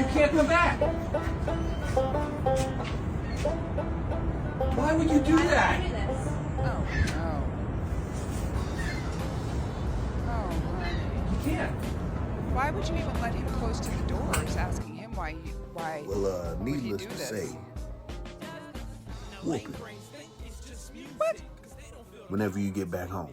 can't come back. Why would you do that? Oh, no. Oh, honey. You can't. Why would you even let him close to the doors, asking him why Well, would he needless do to this? say, whoop it What? whenever you get back home.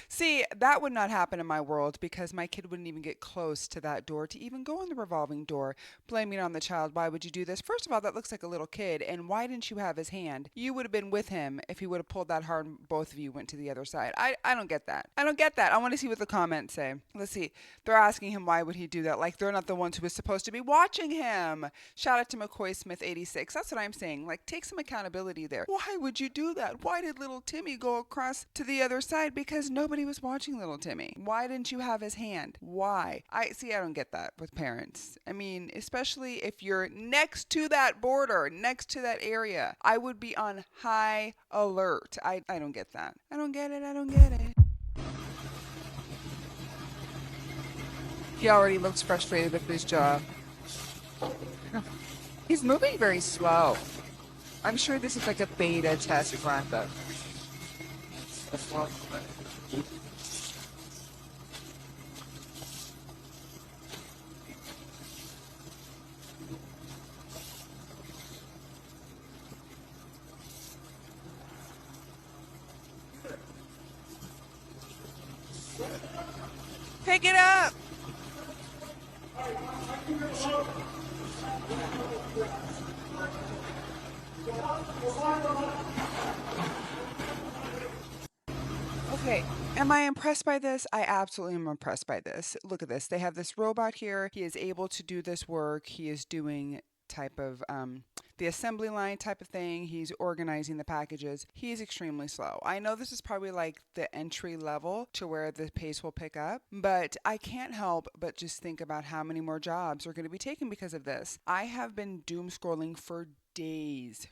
See, that would not happen in my world because my kid wouldn't even get close to that door to even go in the revolving door. Blaming it on the child, why would you do this? First of all, that looks like a little kid, and why didn't you have his hand? You would have been with him if he would have pulled that hard and both of you went to the other side. I don't get that. I don't get that. I want to see what the comments say. Let's see. They're asking him why would he do that? Like they're not the ones who was supposed to be watching him. Shout out to McCoy Smith 86. That's what I'm saying. Like take some accountability there. Why would you do that? Why did little Timmy go across to the other side? Because nobody was watching little Timmy. Why didn't you have his hand? Why? I don't get that with parents. I mean, especially if you're next to that border, next to that area. I would be on high alert. I don't get that. I don't get it. I don't get it. He already looks frustrated with his job. He's moving very slow. I'm sure this is like a beta test run, though. Pick it up! Okay, am I impressed by this? I absolutely am impressed by this. Look at this. They have this robot here. He is able to do this work. He is doing type of the assembly line type of thing. He's organizing the packages. He is extremely slow. I know this is probably like the entry level to where the pace will pick up, but I can't help but just think about how many more jobs are going to be taken because of this. I have been doom scrolling for days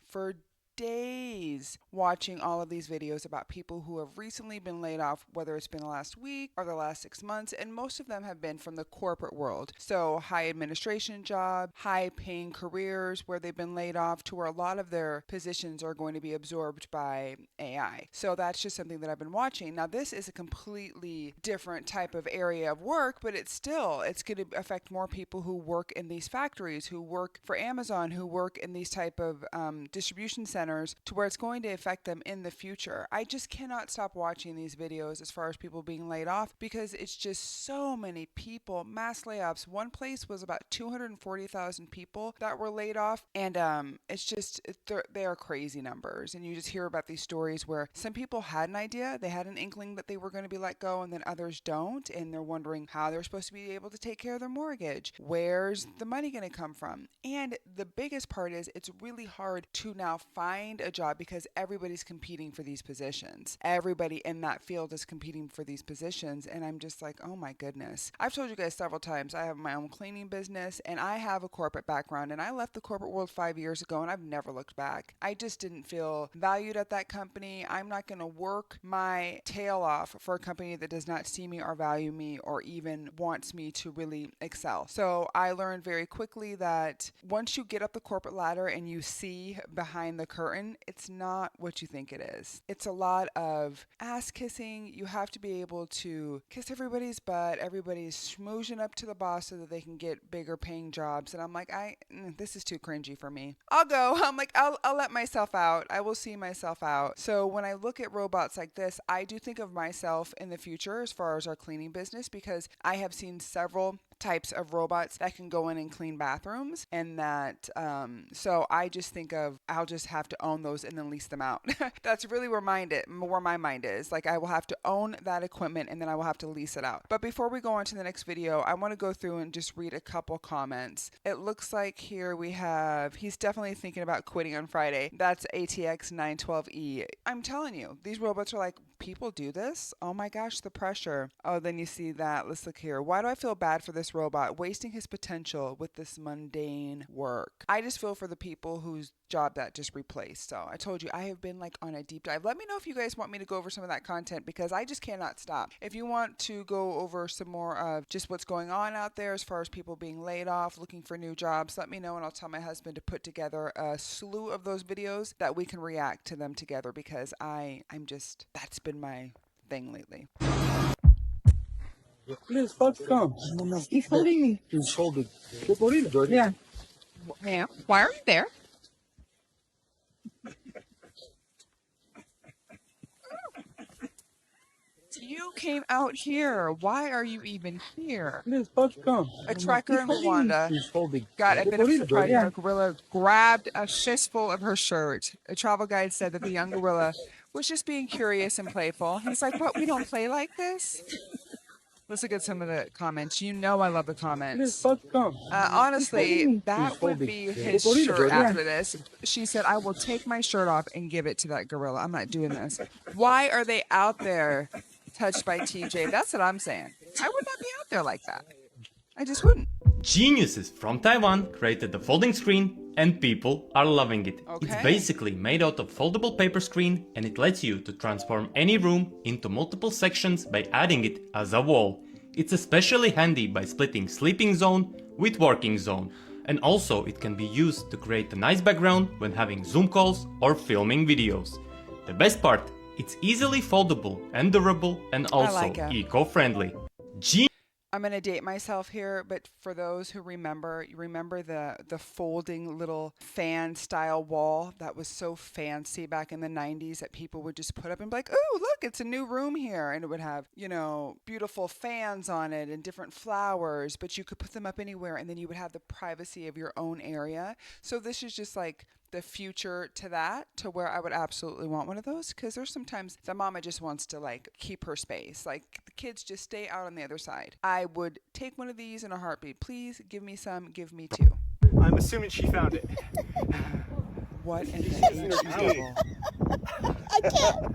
watching all of these videos about people who have recently been laid off, whether it's been the last week or the last 6 months, and most of them have been from the corporate world. So high administration job, high paying careers where they've been laid off to where a lot of their positions are going to be absorbed by AI. So that's just something that I've been watching. Now this is a completely different type of area of work, but it's going to affect more people who work in these factories, who work for Amazon, who work in these type of distribution centers, to where it's going to affect them in the future. I just cannot stop watching these videos as far as people being laid off because it's just so many people, mass layoffs. One place was about 240,000 people that were laid off, and they are crazy numbers. And you just hear about these stories where some people had an idea, they had an inkling that they were going to be let go, and then others don't, and they're wondering how they're supposed to be able to take care of their mortgage. Where's the money going to come from? And the biggest part is it's really hard to now find a job because everybody's competing for these positions. Everybody in that field is competing for these positions, and I'm just like, oh my goodness. I've told you guys several times I have my own cleaning business and I have a corporate background, and I left the corporate world 5 years ago and I've never looked back. I just didn't feel valued at that company. I'm not going to work my tail off for a company that does not see me or value me or even wants me to really excel. So I learned very quickly that once you get up the corporate ladder and you see behind the curtain, it's not what you think it is. It's a lot of ass kissing. You have to be able to kiss everybody's butt. Everybody's schmoozing up to the boss so that they can get bigger paying jobs. And I'm like, this is too cringy for me. I'll go. I'm like, I'll let myself out. I will see myself out. So when I look at robots like this, I do think of myself in the future as far as our cleaning business, because I have seen several types of robots that can go in and clean bathrooms, and that so I just think of I'll just have to own those and then lease them out. That's really where my mind is. Like I will have to own that equipment and then I will have to lease it out. But before we go on to the next video, I want to go through and just read a couple comments. It looks like here we have, he's definitely thinking about quitting on Friday. That's ATX 912E. I'm telling you, these robots are like, people do this? Oh my gosh, the pressure. Oh, then you see that. Let's look here. Why do I feel bad for this robot wasting his potential with this mundane work? I just feel for the people whose job that just replaced. So I told you I have been like on a deep dive. Let me know if you guys want me to go over some of that content because I just cannot stop. If you want to go over some more of just what's going on out there as far as people being laid off, looking for new jobs, let me know and I'll tell my husband to put together a slew of those videos that we can react to them together because I'm just, that's been my thing lately. Please, fuck, come. He's holding me. He's holding. Yeah. Ma'am, why are you there? You came out here. Why are you even here? Please, fuck, come. A trekker in Rwanda He's holding. got a bit of surprise when Yeah. a gorilla grabbed a fistful of her shirt. A travel guide said that the young gorilla was just being curious and playful. He's like, what, we don't play like this? Let's look at some of the comments. You know I love the Please, comments. fuck, come. Honestly, that He's would holding. be his shirt after this. She said, I will take my shirt off and give it to that gorilla. I'm not doing this. Why are they out there touched by TJ? That's what I'm saying. I would not be out there like that. I just wouldn't. Geniuses from Taiwan created the folding screen and people are loving it. It's Okay. basically made out of foldable paper screen and it lets you to transform any room into multiple sections by adding it as a wall. It's especially handy by splitting sleeping zone with working zone. And also it can be used to create a nice background when having Zoom calls or filming videos. The best part, it's easily foldable and durable and also like it. eco-friendly. I'm going to date myself here, but for those who remember, you remember the folding little fan style wall that was so fancy back in the 90s that people would just put up and be like, oh, look, it's a new room here. And it would have, you know, beautiful fans on it and different flowers, but you could put them up anywhere and then you would have the privacy of your own area. So this is just like the future to that, to where I would absolutely want one of those, because there's sometimes the mama just wants to like keep her space, like the kids just stay out on the other side. I would take one of these in a heartbeat. Please give me some, give me two. I'm assuming she found it. What in the devil? I can't.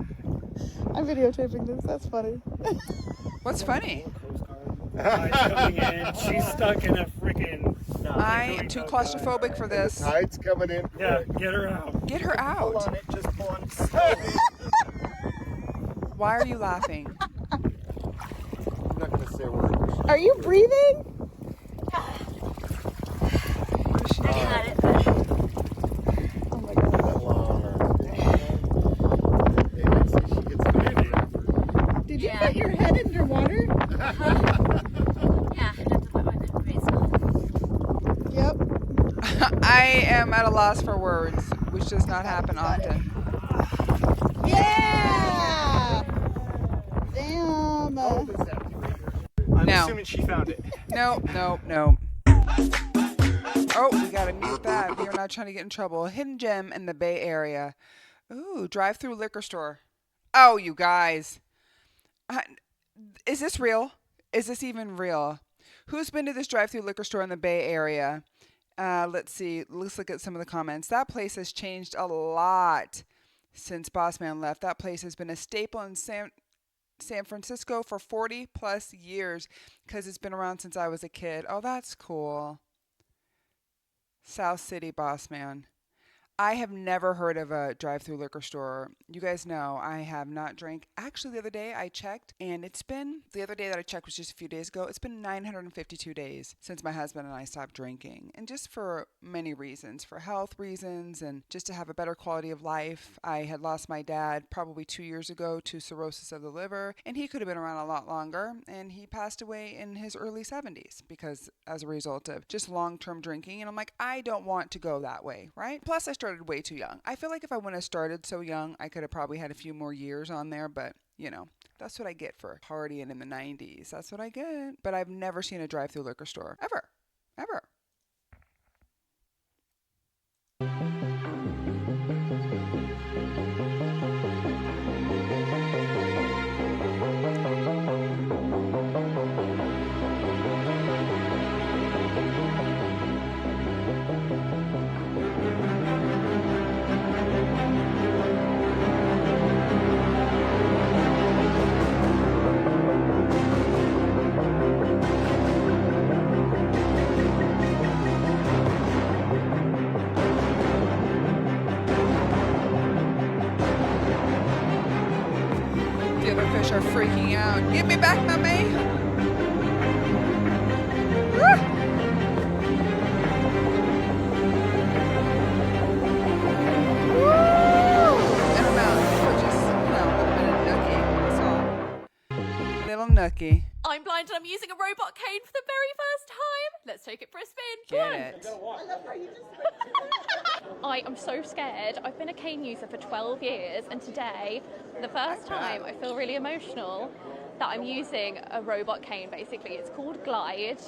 I'm videotaping this. That's funny. What's funny? Coming in, she's stuck in a freaking. I am too claustrophobic for this. Tide's coming in. Yeah, get her out. Get her Hold out. on, it just pull on. Why are you laughing? I'm not gonna say a word. Are you breathing? Oh my god. That long arm. Hey, let's see if she gets the Did you put your head underwater? Yeah, I have to put my face on. Yep. I am at a loss for words, which does not happen often. Yeah! Damn. I'm No. assuming she found it. No. Oh, we gotta mute that. We are not trying to get in trouble. Hidden gem in the Bay Area. Ooh, drive-through liquor store. Oh, you guys. Is this real? Is this even real? Who's been to this drive-through liquor store in the Bay Area? Let's see. Let's look at some of the comments. That place has changed a lot since Bossman left. That place has been a staple in San Francisco for 40 plus years because it's been around since I was a kid. Oh, that's cool. South City Bossman. I have never heard of a drive-through liquor store. You guys know I have not drank. Actually, the other day I checked, and the other day that I checked was just a few days ago. It's been 952 days since my husband and I stopped drinking. And just for many reasons, for health reasons, and just to have a better quality of life. I had lost my dad probably 2 years ago to cirrhosis of the liver, and he could have been around a lot longer. And he passed away in his early 70s because as a result of just long-term drinking. And I'm like, I don't want to go that way, right? Plus, I started way too young. I feel like if I wouldn't have started so young, I could have probably had a few more years on there, but you know, that's what I get for partying in the 90s. That's what I get. But I've never seen a drive-through liquor store. Ever. Cookie. I'm blind and I'm using a robot cane for the very first time. Let's take it for a spin. Come on. It. I am so scared. I've been a cane user for 12 years, and today, for the first time, I feel really emotional that I'm using a robot cane, basically. It's called Glide.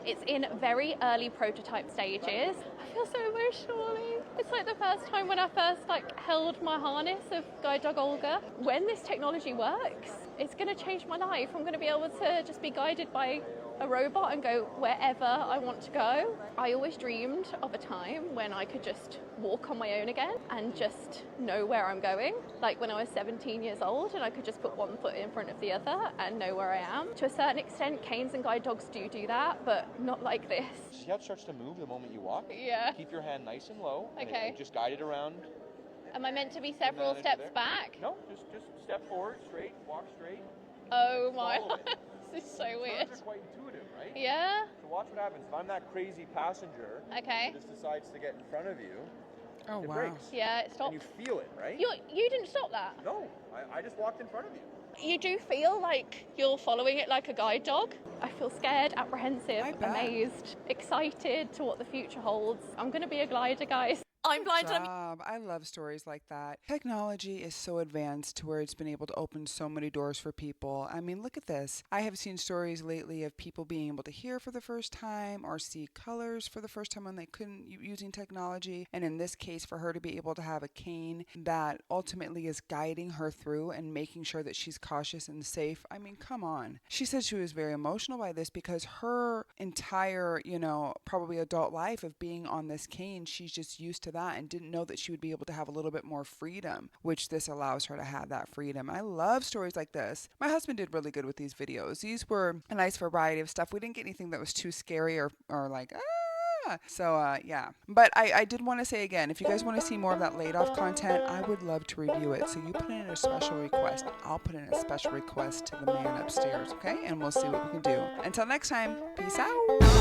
It's in very early prototype stages. I feel so emotional, Ollie. It's like the first time when I first held my harness of guide dog Olga. When this technology works, it's going to change my life. I'm going to be able to just be guided by a robot and go wherever I want to go. I always dreamed of a time when I could just walk on my own again and just know where I'm going. Like when I was 17 years old and I could just put one foot in front of the other and know where I am. To a certain extent, canes and guide dogs do that, but not like this. See how it starts to move the moment you walk? Yeah. Keep your hand nice and low. Okay. And just guide it around. Am I meant to be several steps back? No, just step forward, straight, walk straight. Oh my life. This is so weird. Birds are quite intuitive, right? Yeah. So watch what happens. If I'm that crazy passenger Okay. who just decides to get in front of you, Oh, it wow. breaks. Yeah, it stopped. And you feel it, right? You didn't stop that? No, I just walked in front of you. You do feel like you're following it like a guide dog. I feel scared, apprehensive, I bet. amazed, excited to what the future holds. I'm going to be a glider, guys. I'm blind and I'm Job. I love stories like that. Technology is so advanced to where it's been able to open so many doors for people. I mean, look at this. I have seen stories lately of people being able to hear for the first time or see colors for the first time when they couldn't using technology. And in this case, for her to be able to have a cane that ultimately is guiding her through and making sure that she's cautious and safe. I mean, come on. She said she was very emotional by this because her entire, probably adult life of being on this cane, she's just used to that and didn't know that she would be able to have a little bit more freedom, which this allows her to have that freedom. I love stories like this. My husband did really good with these videos. These were a nice variety of stuff. We didn't get anything that was too scary or like, So, yeah. But I did want to say again, if you guys want to see more of that laid off content, I would love to review it. So you put in a special request. I'll put in a special request to the man upstairs, okay? And we'll see what we can do. Until next time, peace out.